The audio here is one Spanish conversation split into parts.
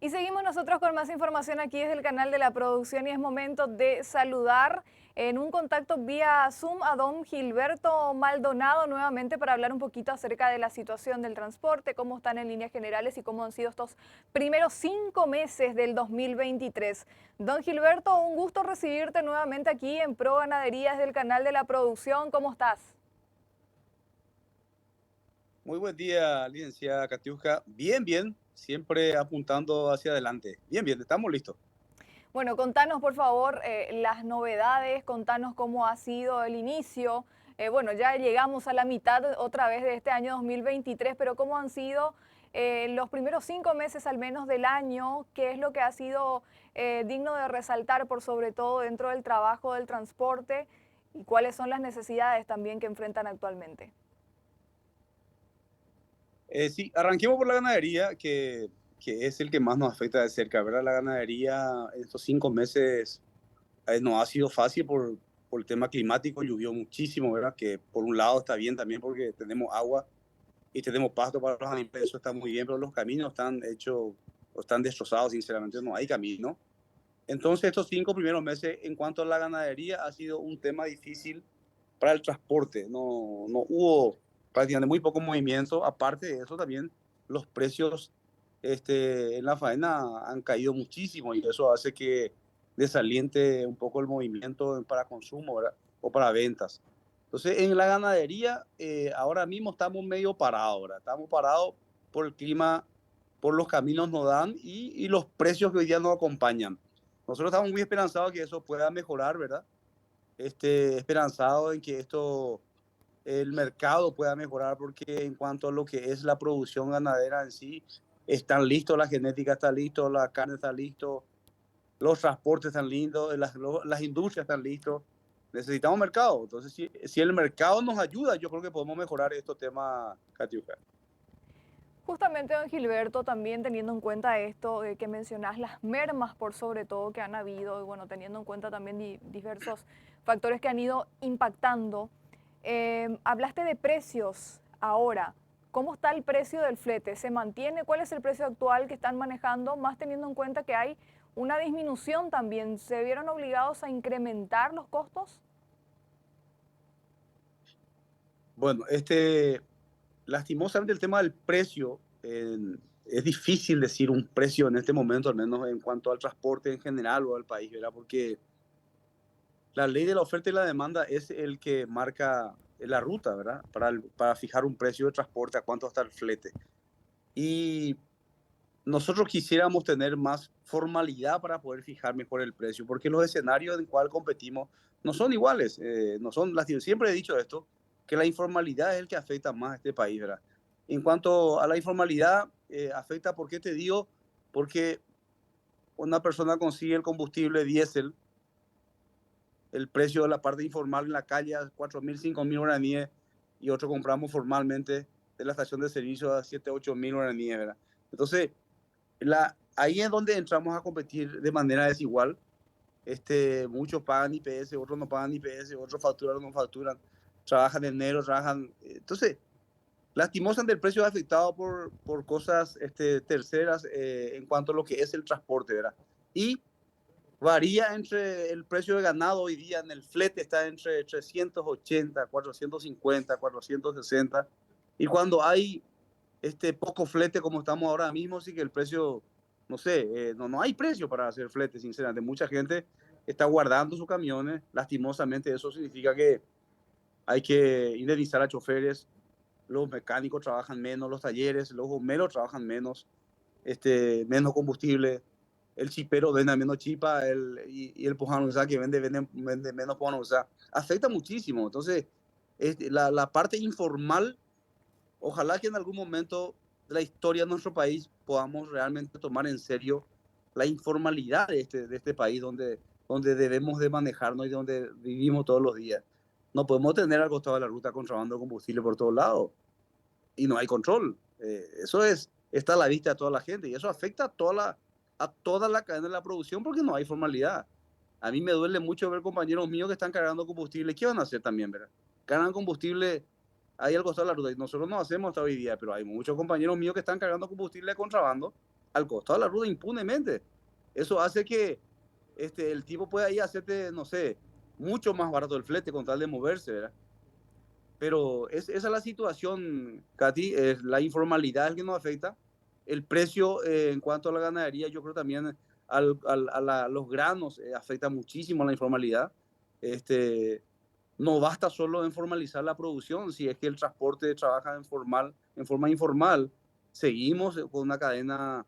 Y seguimos nosotros con más información aquí desde el canal de la producción y es momento de saludar en un contacto vía Zoom a don Gilberto Maldonado nuevamente para hablar un poquito acerca de la situación del transporte, cómo están en líneas generales y cómo han sido estos primeros 5 meses del 2023. Don Gilberto, un gusto recibirte nuevamente aquí en Pro Ganadería desde el canal de la producción. ¿Cómo estás? Muy buen día, licenciada Katiuska. Bien, bien, siempre apuntando hacia adelante. Bien, bien, estamos listos. Bueno, contanos por favor las novedades, contanos cómo ha sido el inicio. Bueno, ya llegamos a la mitad otra vez de este año 2023, pero cómo han sido los primeros 5 meses al menos del año, qué es lo que ha sido digno de resaltar por sobre todo dentro del trabajo del transporte y cuáles son las necesidades también que enfrentan actualmente. Sí, arranquemos por la ganadería, que es el que más nos afecta de cerca, ¿verdad? La ganadería en estos 5 meses no ha sido fácil por el tema climático, llovió muchísimo, ¿verdad? Que por un lado está bien también porque tenemos agua y tenemos pasto para los animales, eso está muy bien, pero los caminos están hechos o están destrozados, sinceramente, no hay camino. Entonces, estos 5 primeros meses, en cuanto a la ganadería, ha sido un tema difícil para el transporte. No hubo prácticamente muy poco movimiento. Aparte de eso, también los precios en la faena han caído muchísimo y eso hace que desaliente un poco el movimiento para consumo, ¿verdad? O para ventas. Entonces, en la ganadería, ahora mismo estamos medio parados, ¿verdad? Estamos parados por el clima, por los caminos no dan y los precios que hoy día nos acompañan. Nosotros estamos muy esperanzados que eso pueda mejorar, ¿verdad? Esperanzado en que el mercado pueda mejorar, porque en cuanto a lo que es la producción ganadera en sí, están listos, la genética está listo, la carne está listo, los transportes están listos, las industrias están listos. Necesitamos mercado. Entonces, si el mercado nos ayuda, yo creo que podemos mejorar estos temas, Katiuska. Justamente, don Gilberto, también teniendo en cuenta esto que mencionás, las mermas por sobre todo que han habido, y bueno, teniendo en cuenta también diversos factores que han ido impactando, hablaste de precios ahora. ¿Cómo está el precio del flete? ¿Se mantiene? ¿Cuál es el precio actual que están manejando? Más teniendo en cuenta que hay una disminución también. ¿Se vieron obligados a incrementar los costos? Bueno, lastimosamente el tema del precio, es difícil decir un precio en este momento, al menos en cuanto al transporte en general o al país, ¿verdad? Porque la ley de la oferta y la demanda es el que marca la ruta, ¿verdad? Para fijar un precio de transporte, a cuánto está el flete. Y nosotros quisiéramos tener más formalidad para poder fijar mejor el precio, porque los escenarios en cual competimos no son iguales, no son siempre he dicho esto, que la informalidad es el que afecta más a este país, ¿verdad? En cuanto a la informalidad, afecta, ¿por qué te digo? Porque una persona consigue el combustible diésel, el precio de la parte informal en la calle a 4.000, 5.000 guaraníes, y otro compramos formalmente de la estación de servicio a 7, 8.000 guaraníes, ¿verdad? Entonces, ahí es donde entramos a competir de manera desigual. Muchos pagan IPS, otros no pagan IPS, otros facturan o no facturan, trabajan en enero, trabajan. Entonces, lastimosamente el precio es afectado por cosas terceras, en cuanto a lo que es el transporte, ¿verdad? Y varía entre el precio de ganado hoy día en el flete, está entre 380, 450, 460. Y cuando hay poco flete como estamos ahora mismo, sí que el precio, no sé, no hay precio para hacer flete, sinceramente. Mucha gente está guardando sus camiones, lastimosamente eso significa que hay que indemnizar a choferes, los mecánicos trabajan menos, los talleres, los bomberos trabajan menos, menos combustible, el chipero vende menos chipa, y el pujano que vende menos pujano, afecta muchísimo. Entonces, la parte informal. Ojalá que en algún momento de la historia de nuestro país podamos realmente tomar en serio la informalidad de este país donde debemos de manejarnos y donde vivimos todos los días. No podemos tener al costado de la ruta contrabando de combustible por todos lados y no hay control. Eso está a la vista de toda la gente y eso afecta a toda la cadena de la producción porque no hay formalidad. A mí me duele mucho ver compañeros míos que están cargando combustible. ¿Qué van a hacer también, verdad? Cargan combustible ahí al costado de la ruta. Y nosotros no hacemos hasta hoy día, pero hay muchos compañeros míos que están cargando combustible de contrabando al costado de la ruta impunemente. Eso hace que el tipo pueda ir a hacerte, no sé, mucho más barato el flete con tal de moverse, ¿verdad? Pero esa es la situación, Katy, es la informalidad el que nos afecta. El precio en cuanto a la ganadería, yo creo también los granos afecta muchísimo a la informalidad. Este, no basta solo en formalizar la producción, si es que el transporte trabaja en forma informal, seguimos con una cadena,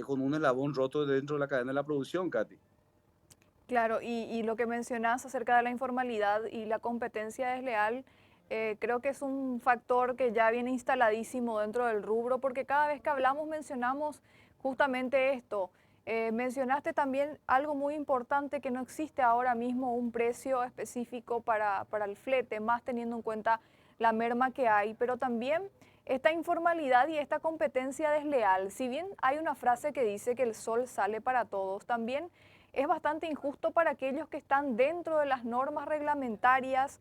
con un eslabón roto dentro de la cadena de la producción, Katy. Claro, y lo que mencionas acerca de la informalidad y la competencia desleal, creo que es un factor que ya viene instaladísimo dentro del rubro, porque cada vez que hablamos mencionamos justamente esto. Mencionaste también algo muy importante, que no existe ahora mismo un precio específico para el flete, más teniendo en cuenta la merma que hay, pero también esta informalidad y esta competencia desleal. Si bien hay una frase que dice que el sol sale para todos, también es bastante injusto para aquellos que están dentro de las normas reglamentarias,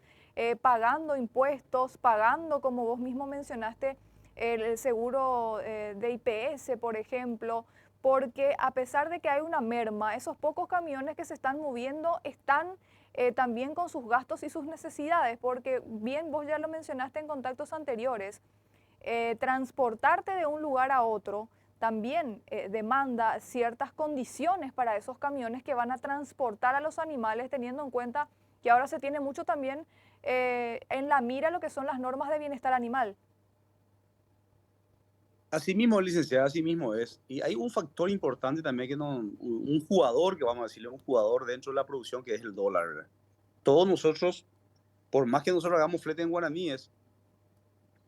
pagando impuestos, pagando, como vos mismo mencionaste, el seguro de IPS, por ejemplo, porque a pesar de que hay una merma, esos pocos camiones que se están moviendo están también con sus gastos y sus necesidades, porque bien vos ya lo mencionaste en contactos anteriores, transportarte de un lugar a otro también demanda ciertas condiciones para esos camiones que van a transportar a los animales, teniendo en cuenta que ahora se tiene mucho también en la mira lo que son las normas de bienestar animal. Así mismo, licenciada, así mismo es. Y hay un factor importante también que no, un jugador, que vamos a decirle, un jugador dentro de la producción, que es el dólar, ¿verdad? Todos nosotros, por más que nosotros hagamos flete en guaraníes,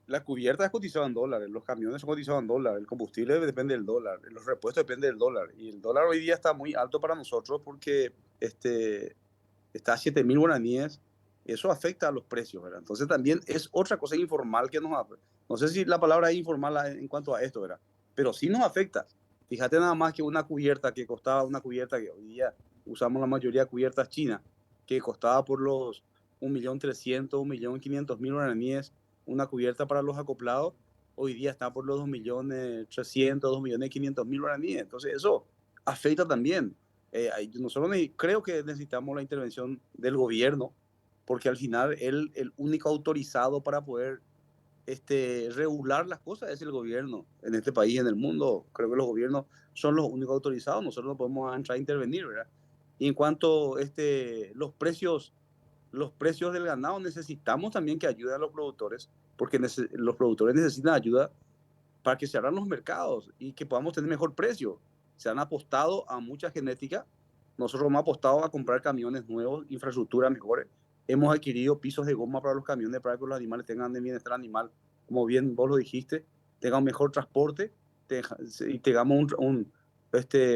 la cubierta es cotizada en dólares, los camiones son cotizados en dólares, el combustible depende del dólar, los repuestos dependen del dólar. Y el dólar hoy día está muy alto para nosotros porque está a 7.000 guaraníes. Eso afecta a los precios, ¿verdad? Entonces también es otra cosa informal que nos afecta. No sé si la palabra es informal en cuanto a esto, ¿verdad? Pero sí nos afecta. Fíjate nada más que una cubierta que costaba, una cubierta que hoy día usamos la mayoría de cubiertas chinas, que costaba por los 1.300.000, 1.500.000 guaraníes, una cubierta para los acoplados, hoy día está por los 2.300.000, 2.500.000 guaraníes. Entonces eso afecta también. Nosotros creo que necesitamos la intervención del gobierno, porque al final el único autorizado para poder regular las cosas es el gobierno en este país, en el mundo. Creo que los gobiernos son los únicos autorizados, nosotros no podemos entrar a intervenir, ¿verdad? Y en cuanto los precios del ganado, necesitamos también que ayude a los productores, porque los productores necesitan ayuda para que se abran los mercados y que podamos tener mejor precio. Se han apostado a mucha genética. Nosotros hemos apostado a comprar camiones nuevos, infraestructura mejores. Hemos adquirido pisos de goma para los camiones para que los animales tengan de bienestar animal, como bien vos lo dijiste, tengan mejor transporte y tengamos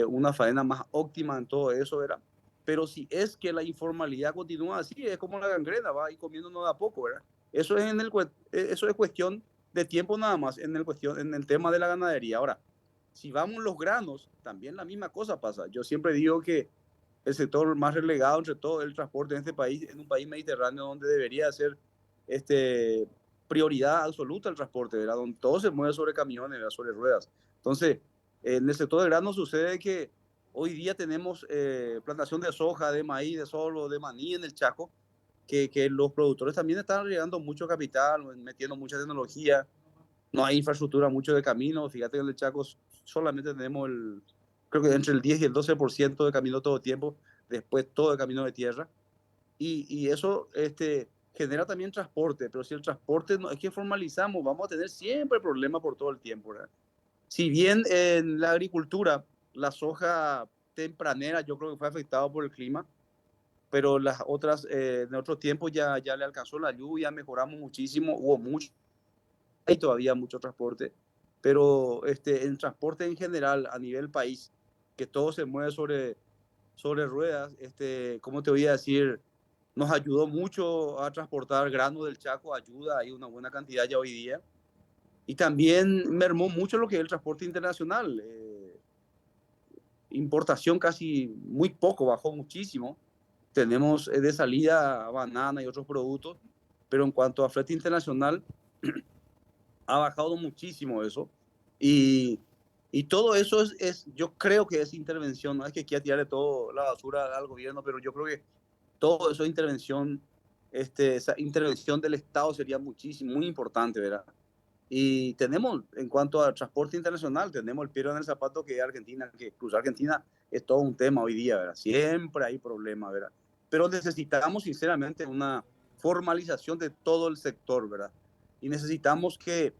una faena más óptima en todo eso, ¿verdad? Pero si es que la informalidad continúa así, es como la gangrena, va y comiéndonos de a poco, ¿verdad? Eso es cuestión de tiempo nada más en el tema de la ganadería. Ahora, si vamos los granos, también la misma cosa pasa. Yo siempre digo que el sector más relegado entre todo el transporte en este país, en un país mediterráneo donde debería ser este, prioridad absoluta el transporte, ¿verdad? Donde todo se mueve sobre camiones, ¿verdad? Sobre ruedas. Entonces, en el sector de granos sucede que hoy día tenemos plantación de soja, de maíz, de sorgo, de maní en el Chaco, que los productores también están arriesgando mucho capital, metiendo mucha tecnología, no hay infraestructura mucho de camino. Fíjate que en el Chaco solamente tenemos creo que entre el 10 y el 12% de camino todo el tiempo, después todo el camino de tierra. Y eso genera también transporte, pero si el transporte no es que formalizamos, vamos a tener siempre problemas por todo el tiempo, ¿verdad? Si bien en la agricultura, la soja tempranera yo creo que fue afectada por el clima, pero las otras, en otros tiempos ya le alcanzó la lluvia, mejoramos muchísimo, hubo mucho, hay todavía mucho transporte, pero en transporte en general a nivel país, que todo se mueve sobre ruedas, ¿cómo te voy a decir? Nos ayudó mucho a transportar grano del Chaco, ayuda, hay una buena cantidad ya hoy día. Y también mermó mucho lo que es el transporte internacional. Importación casi muy poco, bajó muchísimo. Tenemos de salida banana y otros productos, pero en cuanto a flete internacional, ha bajado muchísimo eso. Y, Y todo eso yo creo que es intervención, no es que quiera tirarle todo la basura al gobierno, pero yo creo que todo eso es intervención, esa intervención del Estado sería muchísimo, muy importante, ¿verdad? Y tenemos, en cuanto al transporte internacional, tenemos el pie en el zapato que es Argentina, que cruzar Argentina es todo un tema hoy día, ¿verdad? Siempre hay problemas, ¿verdad? Pero necesitamos, sinceramente, una formalización de todo el sector, ¿verdad? Y necesitamos que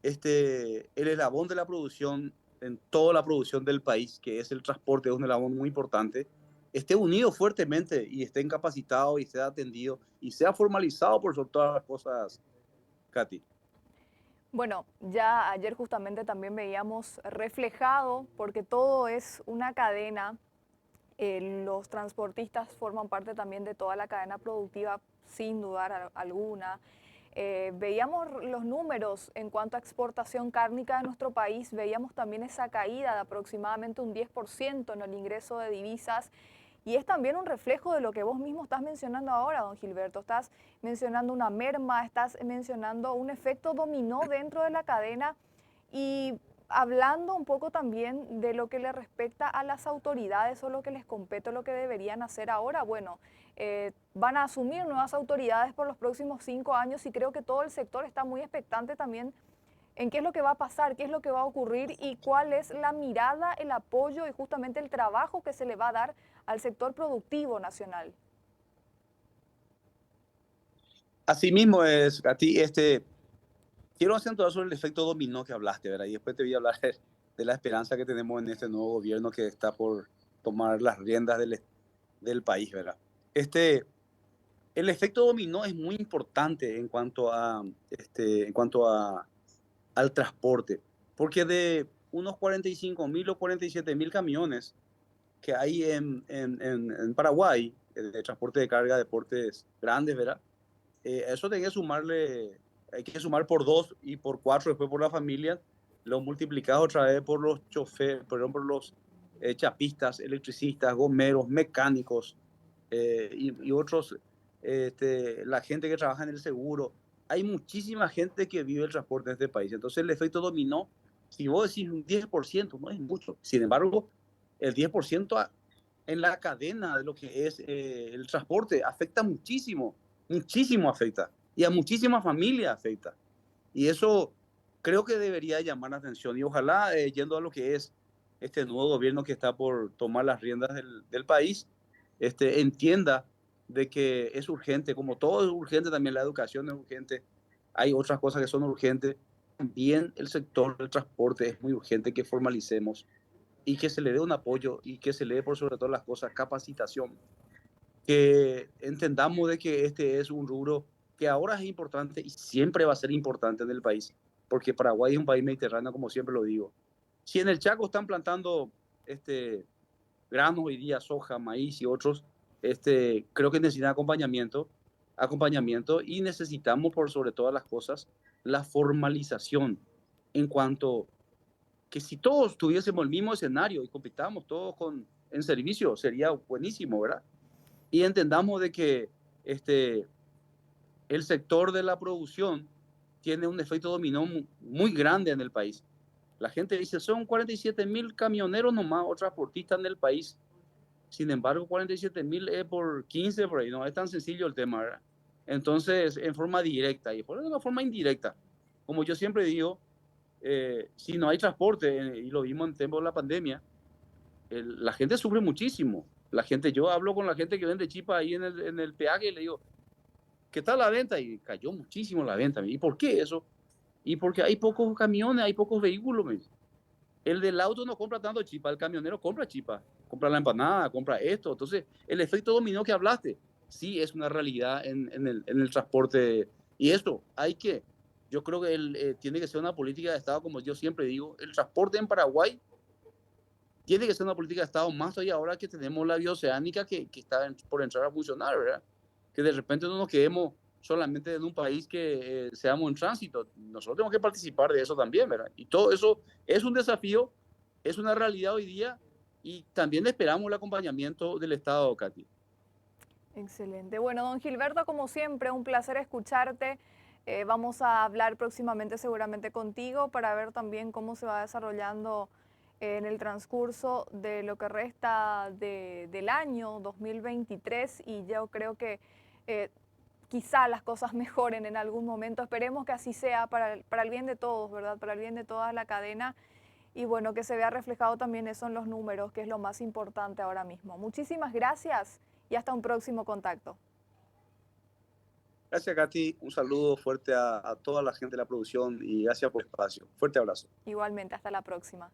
el eslabón de la producción, en toda la producción del país, que es el transporte, es un eslabón muy importante, esté unido fuertemente y esté capacitado y esté atendido y sea formalizado por sobre todas las cosas, Katy. Bueno, ya ayer justamente también veíamos reflejado, porque todo es una cadena, los transportistas forman parte también de toda la cadena productiva, sin dudar alguna. Veíamos los números en cuanto a exportación cárnica de nuestro país, veíamos también esa caída de aproximadamente un 10% en el ingreso de divisas. Y es también un reflejo de lo que vos mismo estás mencionando ahora, don Gilberto. Estás mencionando una merma, estás mencionando un efecto dominó dentro de la cadena y hablando un poco también de lo que le respecta a las autoridades o lo que les compete, lo que deberían hacer ahora. Bueno, van a asumir nuevas autoridades por los próximos 5 años y creo que todo el sector está muy expectante también en qué es lo que va a pasar, qué es lo que va a ocurrir y cuál es la mirada, el apoyo y justamente el trabajo que se le va a dar al sector productivo nacional. Asimismo es, a ti, quiero acentuar sobre el efecto dominó que hablaste, ¿verdad? Y después te voy a hablar de la esperanza que tenemos en este nuevo gobierno que está por tomar las riendas del país, ¿verdad? Este, el efecto dominó es muy importante en cuanto al transporte, porque de unos 45.000 o 47.000 camiones que hay en Paraguay, de transporte de carga de portes grandes, ¿verdad? Eso hay que sumar por dos y por cuatro después por la familia, lo multiplicado otra vez por los choferes, perdón, por los chapistas, electricistas, gomeros, mecánicos y otros, la gente que trabaja en el seguro. Hay muchísima gente que vive el transporte en este país. Entonces el efecto dominó, si vos decís un 10% no es mucho. Sin embargo, el 10% en la cadena de lo que es el transporte afecta muchísimo, muchísimo afecta. Y a muchísimas familias afecta. Y eso creo que debería llamar la atención. Y ojalá, yendo a lo que es este nuevo gobierno que está por tomar las riendas del país, entienda de que es urgente, como todo es urgente, también la educación es urgente, hay otras cosas que son urgentes, también el sector del transporte es muy urgente que formalicemos y que se le dé un apoyo y que se le dé por sobre todas las cosas capacitación, que entendamos de que este es un rubro que ahora es importante y siempre va a ser importante en el país, porque Paraguay es un país mediterráneo, como siempre lo digo. Si en el Chaco están plantando este, granos hoy día, soja, maíz y otros, creo que necesitan acompañamiento y necesitamos por sobre todas las cosas la formalización en cuanto que si todos tuviésemos el mismo escenario y compitamos todos en servicio, sería buenísimo, ¿verdad? Y entendamos de que este, el sector de la producción tiene un efecto dominó muy grande en el país. La gente dice, son 47.000 camioneros nomás o transportistas en el país. Sin embargo, 47.000 es por 15 por ahí. No es tan sencillo el tema, ¿verdad? Entonces, en forma directa y por una forma indirecta. Como yo siempre digo, si no hay transporte, y lo vimos en tiempo de la pandemia, la gente sufre muchísimo. Yo hablo con la gente que vende chipa ahí en el peaje y le digo, ¿qué tal la venta? Y cayó muchísimo la venta. ¿Y por qué eso? Y porque hay pocos camiones, hay pocos vehículos. El del auto no compra tanto chipa, el camionero compra chipa, compra la empanada, compra esto. Entonces, el efecto dominó que hablaste, sí es una realidad en el transporte. Y esto yo creo que tiene que ser una política de Estado, como yo siempre digo, el transporte en Paraguay tiene que ser una política de Estado, más todavía ahora que tenemos la bioceánica que está por entrar a funcionar, ¿verdad? Que de repente no nos quedemos solamente en un país que seamos en tránsito. Nosotros tenemos que participar de eso también, ¿verdad? Y todo eso es un desafío, es una realidad hoy día y también esperamos el acompañamiento del Estado, Katy. Excelente. Bueno, don Gilberto, como siempre, un placer escucharte. Vamos a hablar próximamente seguramente contigo para ver también cómo se va desarrollando en el transcurso de lo que resta del año 2023 y yo creo que eh, quizá las cosas mejoren en algún momento. Esperemos que así sea para el bien de todos, ¿verdad? Para el bien de toda la cadena y bueno, que se vea reflejado también eso en los números, que es lo más importante ahora mismo. Muchísimas gracias y hasta un próximo contacto. Gracias, Katy. Un saludo fuerte a toda la gente de la producción y gracias por el espacio. Fuerte abrazo. Igualmente, hasta la próxima.